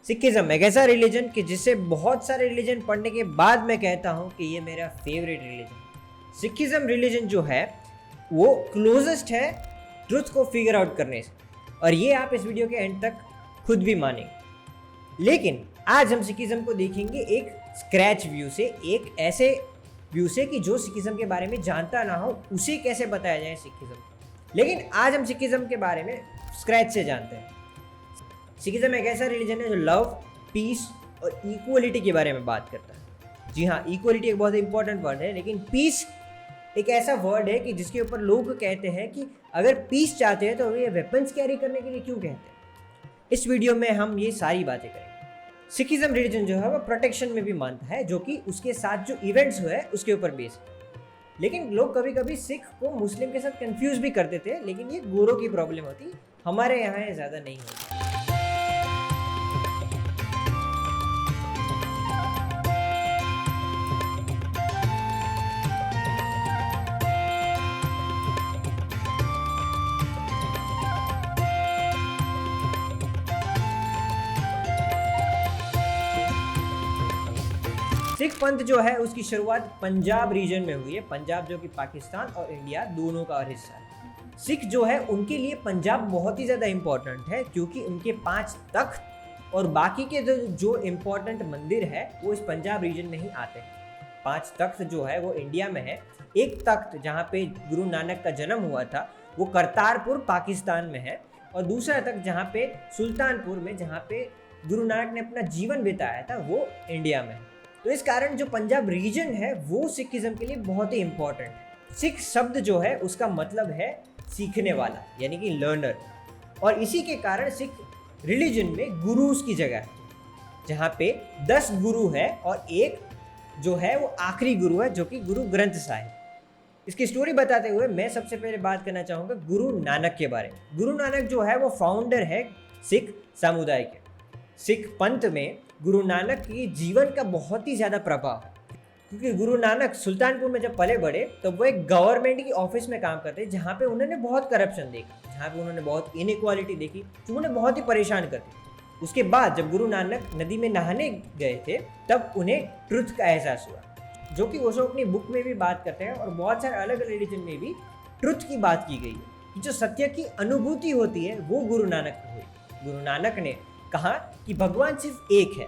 Sikhism एक ऐसा religion कि जिसे बहुत सारे रिलीजन पढ़ने के बाद मैं कहता हूँ कि ये मेरा फेवरेट रिलीजन। सिखिज्म रिलीजन जो है वो क्लोजेस्ट है ट्रुथ को फिगर आउट करने से, और ये आप इस वीडियो के एंड तक खुद भी मानेंगे। लेकिन आज हम सिखिज्म को देखेंगे एक स्क्रैच व्यू से, एक ऐसे व्यू से कि जो सिखिज्म के बारे में जानता ना हो उसे कैसे बताया जाए सिखिज्म। लेकिन आज हम सिखिज्म के बारे में स्क्रैच से जानते हैं। सिखिज्म एक ऐसा रिलीजन है जो लव, पीस और इक्वलिटी के बारे में बात करता है। जी हाँ, इक्वलिटी एक बहुत इंपॉर्टेंट वर्ड है, लेकिन पीस एक ऐसा वर्ड है कि जिसके ऊपर लोग कहते हैं कि अगर पीस चाहते हैं तो ये वेपन्स कैरी करने के लिए क्यों कहते हैं। इस वीडियो में हम ये सारी बातें करेंगे। सिखिज्म रिलीजन जो है वो प्रोटेक्शन में भी मानता है, जो कि उसके साथ जो इवेंट्स हुए उसके ऊपर बेस है। लेकिन लोग कभी कभी सिख को मुस्लिम के साथ कंफ्यूज भी कर देते हैं, लेकिन ये गोरों की प्रॉब्लम होती, हमारे यहाँ ये ज़्यादा नहीं होती। सिख पंथ जो है उसकी शुरुआत पंजाब रीजन में हुई है। पंजाब जो कि पाकिस्तान और इंडिया दोनों का हिस्सा है। सिख जो है उनके लिए पंजाब बहुत ही ज़्यादा इम्पोर्टेंट है, क्योंकि उनके 5 तख्त और बाकी के जो इम्पोर्टेंट मंदिर है वो इस पंजाब रीजन में ही आते हैं। 5 तख्त जो है वो इंडिया में है। एक तख्त जहाँ पे गुरु नानक का जन्म हुआ था वो करतारपुर पाकिस्तान में है, और दूसरा तख्त जहाँ पे सुल्तानपुर में, जहाँ पे गुरु नानक ने अपना जीवन बिताया था, वो इंडिया में है। तो इस कारण जो पंजाब रीजन है वो सिखिज्म के लिए बहुत ही इंपॉर्टेंट है। सिख शब्द जो है उसका मतलब है सीखने वाला, यानी कि लर्नर, और इसी के कारण सिख रिलीजन में गुरुज की जगह है, जहाँ पे 10 गुरु है और एक जो है वो आखिरी गुरु है, जो कि गुरु ग्रंथ साहिब। इसकी स्टोरी बताते हुए मैं सबसे पहले बात करना चाहूँगा गुरु नानक के बारे में। गुरु नानक जो है वो फाउंडर है सिख समुदाय के। सिख पंथ में गुरु नानक की जीवन का बहुत ही ज़्यादा प्रभाव है, क्योंकि गुरु नानक सुल्तानपुर में जब पले बढ़े तो वो एक गवर्नमेंट की ऑफिस में काम करते, जहाँ पे उन्होंने बहुत करप्शन देखा, जहाँ पे उन्होंने बहुत इनइक्वालिटी देखी, जो उन्हें बहुत ही परेशान करती। उसके बाद जब गुरु नानक नदी में नहाने गए थे तब उन्हें ट्रुथ का एहसास हुआ, जो कि वो अपनी बुक में भी बात करते हैं, और बहुत सारे अलग अलग रिलीजन में भी ट्रुथ की बात की गई है कि जो सत्य की अनुभूति होती है वो गुरु नानक को हुई। गुरु नानक ने कहा कि भगवान सिर्फ एक है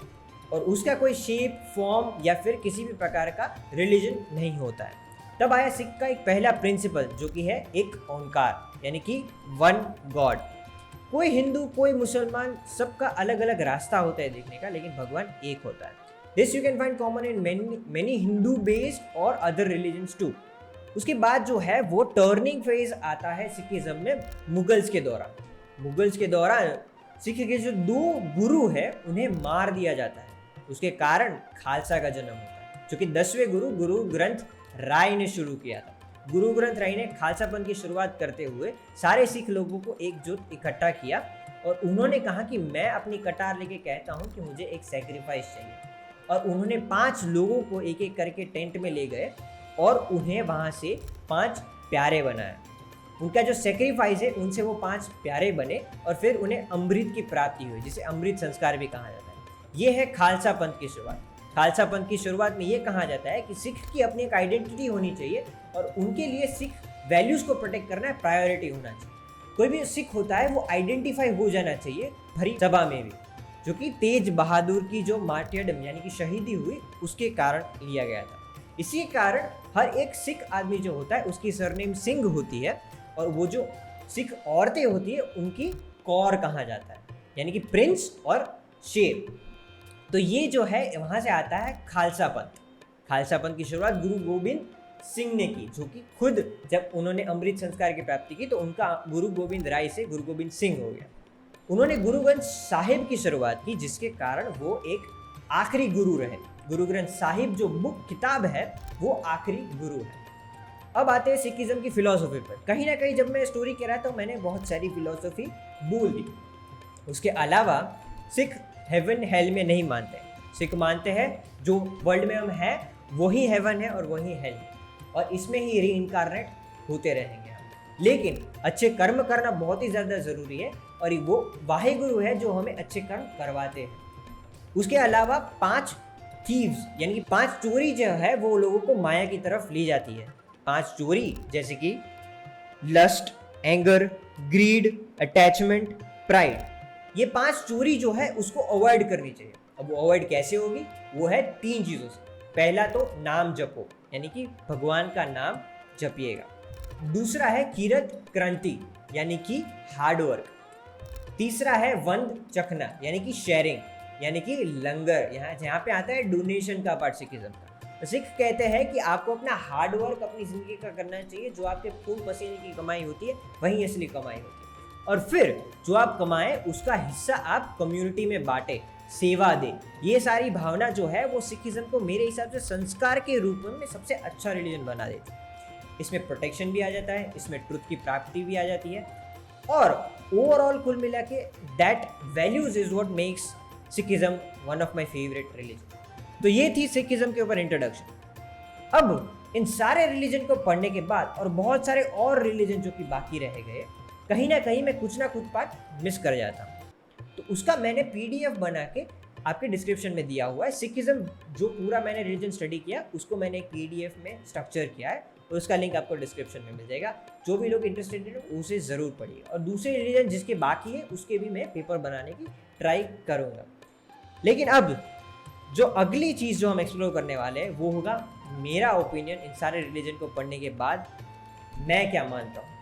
और उसका कोई शेप, फॉर्म या फिर किसी भी प्रकार का रिलीजन नहीं होता है। तब आया सिख का एक पहला प्रिंसिपल, जो कि है एक ओंकार, यानी कि वन गॉड। कोई हिंदू, कोई मुसलमान, सबका अलग अलग रास्ता होता है देखने का, लेकिन भगवान एक होता है। This you can find common in many Hindu based और अदर रिलीजन्स टू। उसके बाद जो है वो टर्निंग फेज आता है सिखिज्म में मुगल्स के दौरान। मुगल्स के दौरान सिख के जो 2 गुरु है उन्हें मार दिया जाता है। उसके कारण खालसा का जन्म होता है, जो कि 10वें गुरु ग्रंथ राय ने शुरू किया था। गुरु ग्रंथ राय ने खालसा पंथ की शुरुआत करते हुए सारे सिख लोगों को एकजुट इकट्ठा किया, और उन्होंने कहा कि मैं अपनी कटार लेके कहता हूँ कि मुझे एक सैक्रिफाइस चाहिए। और उन्होंने 5 लोगों को एक एक करके टेंट में ले गए और उन्हें वहाँ से 5 प्यारे बनाए। उनका जो सेक्रीफाइस है उनसे वो 5 प्यारे बने, और फिर उन्हें अमृत की प्राप्ति हुई, जिसे अमृत संस्कार भी कहा जाता है। ये है खालसा पंथ की शुरुआत। खालसा पंथ की शुरुआत में ये कहा जाता है कि सिख की अपनी एक आइडेंटिटी होनी चाहिए, और उनके लिए सिख वैल्यूज़ को प्रोटेक्ट करना है, प्रायोरिटी होना चाहिए। कोई भी सिख होता है वो आइडेंटिफाई हो जाना चाहिए भरी सभा में भी, जो कि तेज बहादुर की जो मार्टियरडम यानी कि शहीदी हुई उसके कारण लिया गया था। इसी कारण हर एक सिख आदमी जो होता है उसकी सरनेम सिंह होती है, और वो जो सिख औरतें होती है उनकी कौर कहा जाता है, यानी कि प्रिंस और शेर। तो ये जो है वहाँ से आता है खालसा पंथ। खालसा पंथ की शुरुआत गुरु गोबिंद सिंह ने की, जो कि खुद जब उन्होंने अमृत संस्कार की प्राप्ति की तो उनका गुरु गोबिंद राय से गुरु गोबिंद सिंह हो गया। उन्होंने गुरु ग्रंथ साहिब की शुरुआत की, जिसके कारण वो एक आखिरी गुरु रहे। गुरु ग्रंथ साहिब जो बुक किताब है वो आखिरी गुरु है। अब आते हैं सिखिज्म की फिलॉसफी पर। कहीं ना कहीं जब मैं स्टोरी कह रहा था तो मैंने बहुत सारी फिलॉसफी भूल दी। उसके अलावा सिख हेवन हेल में नहीं मानते। सिख मानते हैं जो वर्ल्ड में हम हैं वही हेवन है और वही हेल है, और इसमें ही री इनकारनेट होते रहेंगे हम। लेकिन अच्छे कर्म करना बहुत ही ज़्यादा ज़रूरी है, और वो वाहे गुरु है जो हमें अच्छे कर्म करवाते हैं। उसके अलावा 5 थीव्स यानी कि 5 चोरी जो है वो लोगों को माया की तरफ ले जाती है। 5 चोरी जैसे कि lust, anger, greed, attachment, pride. ये 5 चोरी जो है उसको अवॉइड करनी चाहिए। अब वो अवॉइड कैसे होगी? वो है 3 चीज़ों से। पहला तो नाम जपो, यानी कि भगवान का नाम जपिएगा। दूसरा है कीरत क्रांति यानी कि हार्ड वर्क। तीसरा है वंद चखना यानी कि शेयरिंग, यानी कि लंगर। यहाँ जहाँ पे आता है डोनेशन का पार्ट सिखिज्म का। तो सिख कहते हैं कि आपको अपना हार्ड वर्क अपनी जिंदगी का करना चाहिए। जो आपके खून पसीने की कमाई होती है वही असली कमाई होती है। और फिर जो आप कमाएं उसका हिस्सा आप कम्युनिटी में बांटे, सेवा दे। ये सारी भावना जो है वो सिखिज्म को मेरे हिसाब से संस्कार के रूप में सबसे अच्छा रिलीजन बना देती है। इसमें प्रोटेक्शन भी आ जाता है, इसमें ट्रुथ की प्राप्ति भी आ जाती है, और ओवरऑल कुल मिला के that values is what makes Sikhism one of my favourite religion. तो ये थी सिखिज्म के ऊपर इंट्रोडक्शन। अब इन सारे रिलीजन को पढ़ने के बाद और बहुत सारे और रिलीजन जो कि बाकी रह गए, कहीं ना कहीं मैं कुछ ना कुछ पार्ट मिस कर जाता हूँ। तो उसका मैंने PDF बना के आपके डिस्क्रिप्शन में दिया हुआ है। सिखिज्म जो पूरा मैंने रिलीजन स्टडी किया उसको मैंने एक PDF में स्ट्रक्चर किया है, तो उसका लिंक आपको डिस्क्रिप्शन में मिल जाएगा। जो भी लोग इंटरेस्टेड हैं उसे ज़रूर पढ़िए। और दूसरे रिलीजन जिसके बाकी है उसके भी मैं पेपर बनाने की ट्राई करूँगा। लेकिन अब जो अगली चीज़ जो हम एक्सप्लोर करने वाले हैं वो होगा मेरा ओपिनियन इन सारे रिलीजन को पढ़ने के बाद मैं क्या मानता हूँ।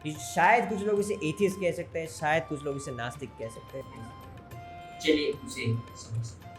शायद कुछ लोग इसे एथियस्ट कह सकते हैं, शायद कुछ लोग इसे नास्तिक कह सकते हैं। चलिए उसे समझते हैं।